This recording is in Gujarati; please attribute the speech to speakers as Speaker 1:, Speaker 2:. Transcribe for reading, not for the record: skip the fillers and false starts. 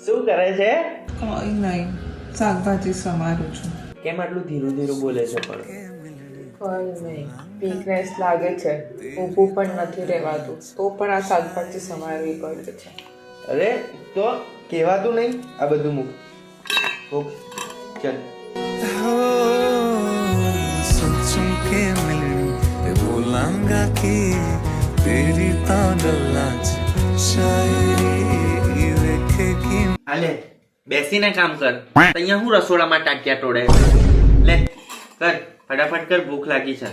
Speaker 1: શું કરે છે?
Speaker 2: કઈ નહીં, શાકભાજી સમારું છું.
Speaker 1: કેમ આટલું ધીરું ધીરું બોલે છે પણ?
Speaker 2: કઈ નહીં, વીકનેસ લાગે છે, ઊભું પણ નથી રહેવાતું, તો પણ આ શાકભાજી સમારવી પડે છે.
Speaker 1: અરે તો કહેવાતું નહીં, આ બધું મૂક. ચલ.
Speaker 3: सोचूं के मिलनी पे बोलांगा कि तेरी तांडवला शायरी देखेगी.
Speaker 1: હાલે બેસીને કામ કર. અહીંયા હું રસોડામાં ટાંટિયા તોડે. લે કર, ફટાફટ કર, ભૂખ લાગી છે.